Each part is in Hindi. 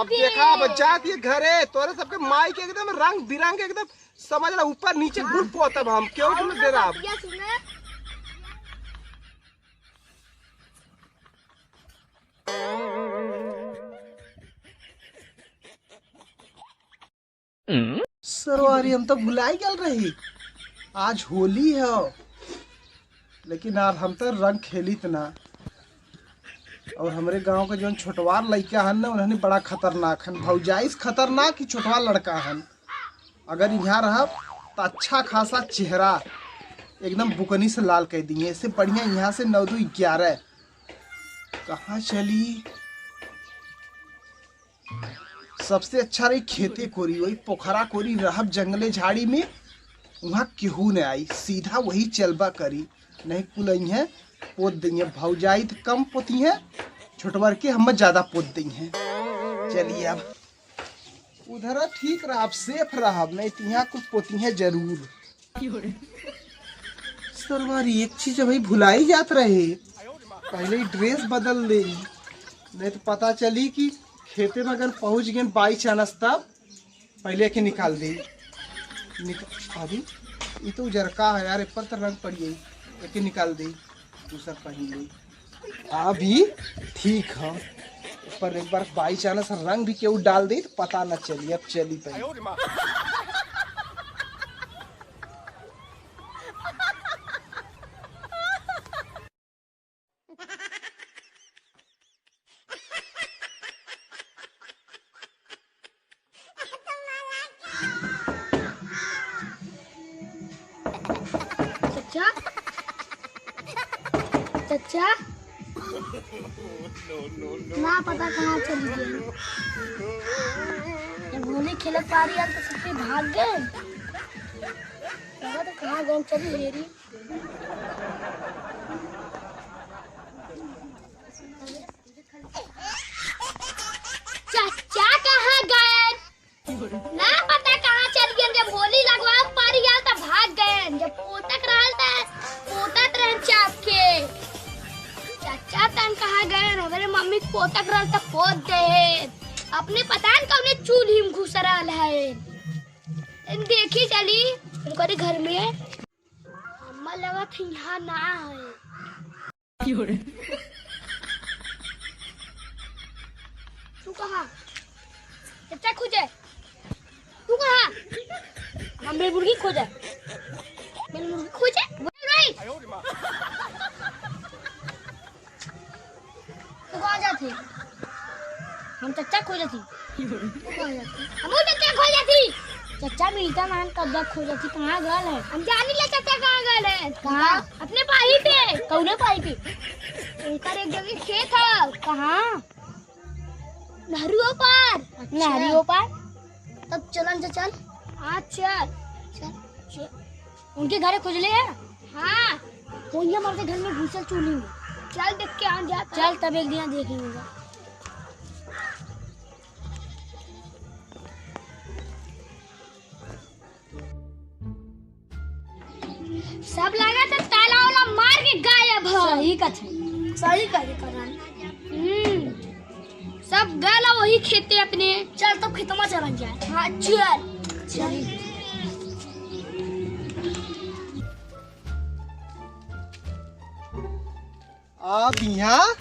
अब देखा जात ये घरे तोरे सबके माई के एकदम रंग बिरंग एकदम समझ ला ऊपर नीचे घूम पोतब हम क्यों तुम दे रहा सरवारी हम तो भुलाई गल रही आज होली है लेकिन अब हम तो रंग खेली ना और हमारे गांव के जो छोटवार लड़का हन ना उन्हें बड़ा खतरनाक हन भौजाइस खतरनाक ही छोटवार लड़का हन अगर यहाँ रह तो अच्छा खासा चेहरा एकदम बुकनी से लाल कह दिए इससे बढ़िया यहाँ से 9 2 11 कहाँ चली सबसे अच्छा रही खेते कोरी वही पोखरा कोरी रहब जंगले झाड़ी में वहाँ केहू न आई सीधा वही चलबा करी नहीं कुलई है पोत दी है भौजाई तो कम पोती है छोटवर के हम ज्यादा पोत दी हैं चलिए अब उधर ठीक रहा सेफ रहा नहीं तो यहाँ कुछ पोती है जरूर सरवारी एक चीज भाई भुलाई जात रहे पहले ही ड्रेस बदल ले नहीं तो पता चली कि खेते में अगर पहुंच गए बाई चानस तब पहले के निकाल दे अभी ये तो उजरका है यार पर तो रंग पड़ी एक निकाल दे दूसरा पहन ले अभी ठीक है पर एक बार बाई चानस रंग भी केहू डाल दे तो पता न चली अब चली पहले चचा ना पता कहाँ चली गई जब होली खेल पा रही तो सबके भाग गए तो कहाँ गए चली हेरी चचा कहाँ गए ना पता कहाँ चली गए जब होली लगवा पा रही तो भाग गए जब पोतक रहा पोतत रहे चाप के चाचा तन कहाँ गए हमारे मम्मी पोतक रहा था पोत दे अपने पता न कौने चूल्ही में घुस रहा है देखी चली उनके घर में अम्मा लगा थी यहाँ ना है तू कहाँ चाचा खोजे तू कहाँ मम्मी मुर्गी खोजे मेरी मुर्गी खोजे तू कहाँ जाती हम चचा खो जाती हम चचा खो जाती चचा मिलता मान कब खो जाती कहाँ गल है हम जानी ले चचा कहाँ गल है कहाँ अपने पाई पे कौने पाई पे उनका एक जगह खेत है कहाँ नहरियों पर नहरियों पर तब चलन से चल हाँ चल चल उनके घर खोज ले हाँ वही हमारे घर में घुसल चूल्ही में चल देख के आ जा चल तब एक दिन देखेंगे सब लगा तो ताला वाला मार के गायब है सही कर सब गला वही खेते अपने चल तब खेतमा चलन जाए हाँ चल चल अब यहाँ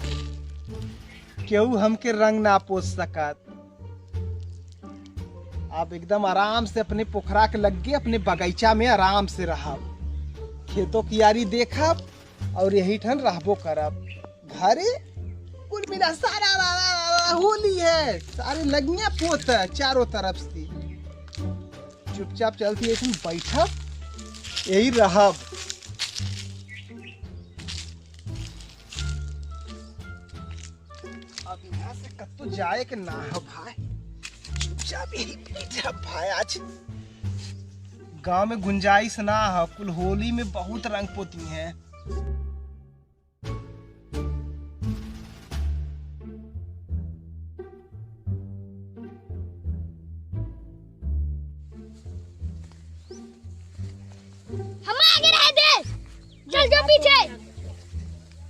केहू हमके रंग ना पोस सकत अब एकदम आराम से अपने पोखरा के लगे अपने बगीचा में आराम से रहब खेतों की यारी देखब और यही ठन रहबो करब घरे कुल मिला सारा होली है सारे लगिया पोत है चारों तरफ से चुपचाप चलती है बैठब यही रहब अब यहाँ से कत्तो जाए के ना हो भाई चुपचाप यही बैठ भाई आज गांव में गुंजाइश ना है कुल होली में बहुत रंग पोती हैं हम आगे रह दे चल जो पीछे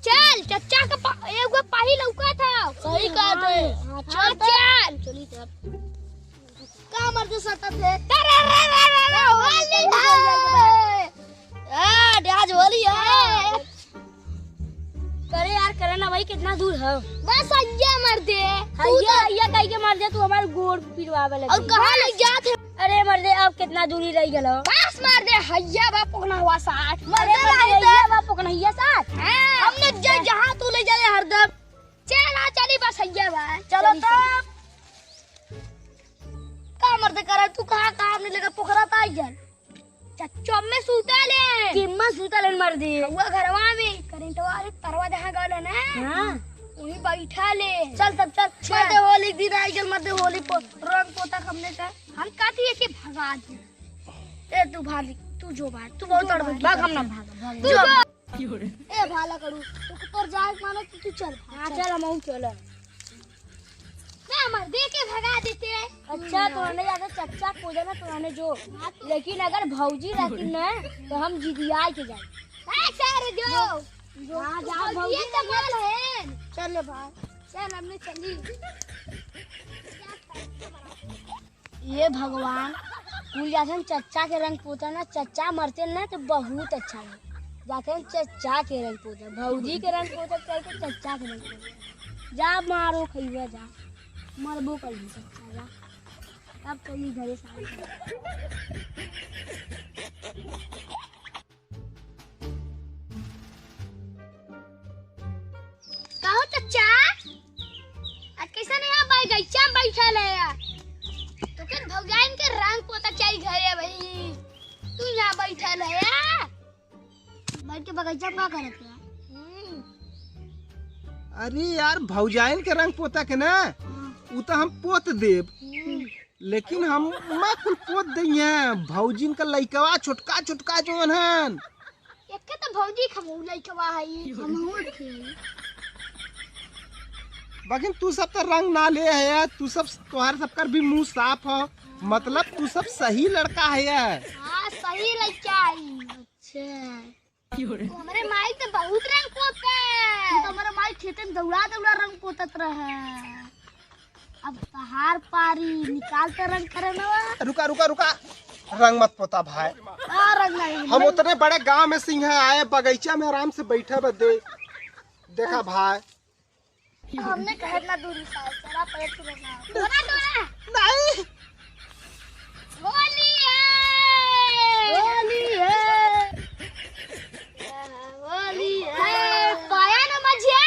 चल चचा का एगो पाही लौका था सही कहते चल चल चल चली तब का मर्द सटत है होली है आज होली है। करे यार करे ना भाई कितना दूर है बस हయ్యా मर दे हయ్యा कह के मर दे तू हमारे गोड़ पिटवावे लगी और कहां ले जात है। अरे मर दे अब कितना दूरी रह गेलो बस मार दे हయ్యा बा पकना हुआ 60 मर दे हయ్యा बा पकना हయ్యा 60 हमने जहां तू ले जाए हरदम चला चली बस हయ్యा बा चलो तो का मर दे करे तू कहां हमने लेकर पोखरा ताई जान चच्चो में सूता ले किम्मा सूता ले मर दे हुआ घरवा में करंट वाले तरवा जहां गल ना हां वही बैठा ले चल तब चल मत होली दिन आई गल मत होली रंग पोता हमने का हम काती है कि भगा दे ए तू भाग तू जो भाग तू बहुत तड़प भाग हम ना भाग तू ए भाला करू तू तोर जाए मानो तू चल हां चल हम चल मर दे के भगा देते। अच्छा तोने ज्यादा चच्चा खोजे ना तोने जो लेकिन अगर भौजी रहती ना तो हम जिदिया के जाए सर जो हां जा भौजी तो बोल है चल भाई चल हमने चली ये भगवान कुल जाते चच्चा के रंग पोता ना चच्चा मरते ना तो बहुत अच्छा है जाते चच्चा के रंग पोता भौजी के रंग पोता करके चच्चा के रंग पोता जा मारो खइबा जा मरबो कर भी सकता है अब चली घरे सारे कहो चच्चा आज कैसा नहीं आ भाई गैचा में बैठा ले यार तो फिर भौजाइन के रंग पोता चाहिए घरे भाई तू यहाँ बैठा ले यार बैठ के बगीचा में क्या करत है। अरे यार भौजाइन के रंग पोता के ना उ तो हम पोत देब लेकिन हम मैं कुल पोत दइए भौजीन का लइकवा छोटका छोटका जोन हन एक तो भौजी खमौ लइकवा है हमहू थे बाकी तू सब तो रंग ना ले है तू सब तोहार सबकर भी मुंह साफ हो मतलब तू सब सही लड़का है हां सही लइका है। अच्छा हमारे माई तो बहुत रंग पोता है तो हमारे माई खेते में दौड़ा दौड़ा रंग पोतत रहे अब तहार पारी निकालते रंग करे ना रुका रुका रुका रंग मत पोता भाई रंग नहीं हम उतने बड़े गांव में सिंह आए बगीचा में आराम से बैठे बदे देखा भाई हमने कहे ना दूरी साल चला पड़े तो डोरा डोरा नहीं होली है होली है पाया ना मझिया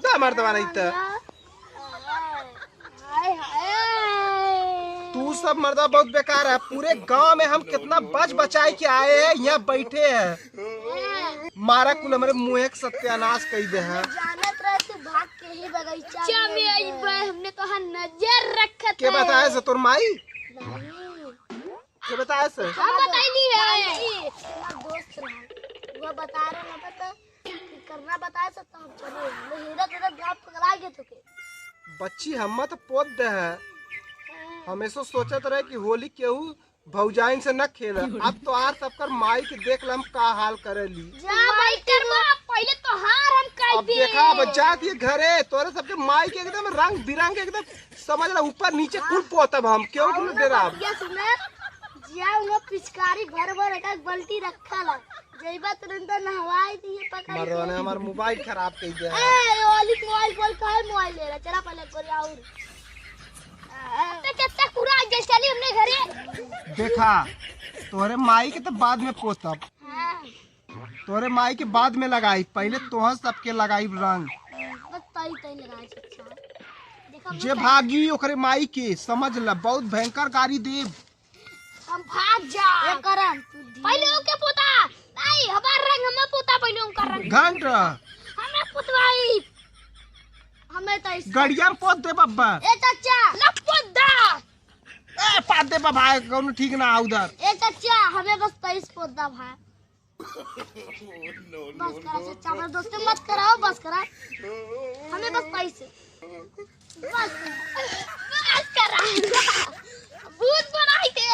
ना मर्दवा नहीं तो तू सब मर्दा बहुत बेकार है पूरे गांव में हम कितना बच बचाई के आए हैं यहाँ बैठे हैं मारा कुल हमारे मुँह के सत्यानाश कर दे हैं जानत रहे तू भाग के ही बगीचा में आई हमने तो नजर रखत के बताया से तोर माई के बताया से हम बताइली है दोस्त रहा वो बता रहा ना पता करना बताया से तो हम चलो हीरा तेरा गांव पकड़ा गए तो के बच्ची हम तो पोत दे है हमेशा सोचत रहे कि होली केहू भौजाइन से न खेल अब तो आर सबकर माई के देख लम का हाल करे ली जा भाई करबा पहले तो हार हम कर अब देखा अब जात ये घरे तोरे सबके माई के एकदम रंग बिरंग एकदम समझ ला ऊपर नीचे कुल पोतब हम क्यों क्यों डेरा ये सुने जिया उन पिचकारी भर भर एक बाल्टी रखा ला जइबा तुरंत नहवाई दिए पकड़ मरवाने हमार मोबाइल खराब कर दे ए ओली मोबाइल बोल काहे मोबाइल ले रहा चला पहले कोई और तो कितना पूरा आज चली हमने घरे देखा तोरे माई के तो बाद में पोतब तोरे माई के बाद में लगाई पहले तोहर सबके लगाई रंग बस तई तई लगाई अच्छा देखा जे भागी ओकरे माई के समझ ला बहुत भयंकर गाड़ी देव हम भाग जा ये करन पहले ओके पोता नहीं हमार रंग हम पोता पहले उनका रंग घंट हमें पुतवाई हमें तो गड़िया में पोत दे बब्बा ए चाचा लपट दा ए पात दे भाई कौन ठीक ना आ उधर ए चाचा हमें बस 23 पोता भाई बस करा चाचा मेरे दोस्त मत कराओ बस करा हमें बस 23 बस करा भूत बनाई दे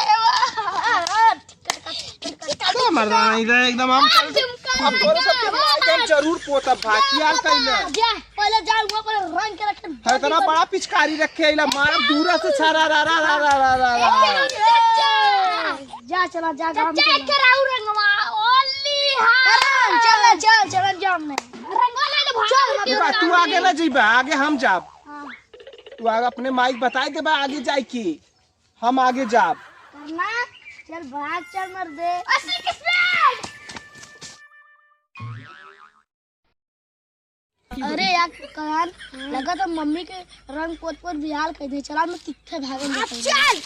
मर्दाना इधर एकदम हम अब तोरे सबके माई के हम जरूर पोतब भाई की हाल कइले जा पहले जा वहां पर रंग के रख है इतना बड़ा पिचकारी रखे इला मार दूर से छरा रा रा रा रा रा रा जा चला जा गांव में चेक कराऊ रंगवा ओली हां चल चल चल जाम में रंगवा ले ले भाग तू आगे ना जीबा आगे हम जाब तू आगे अपने माइक बताए के बा आगे जाए की हम आगे जाब करना चल भाग चल मर दे 80 की स्पीड। अरे यार कान लगा तो मम्मी के रंग पोत पोत बिहार कह दे चला मैं किथे भागन चल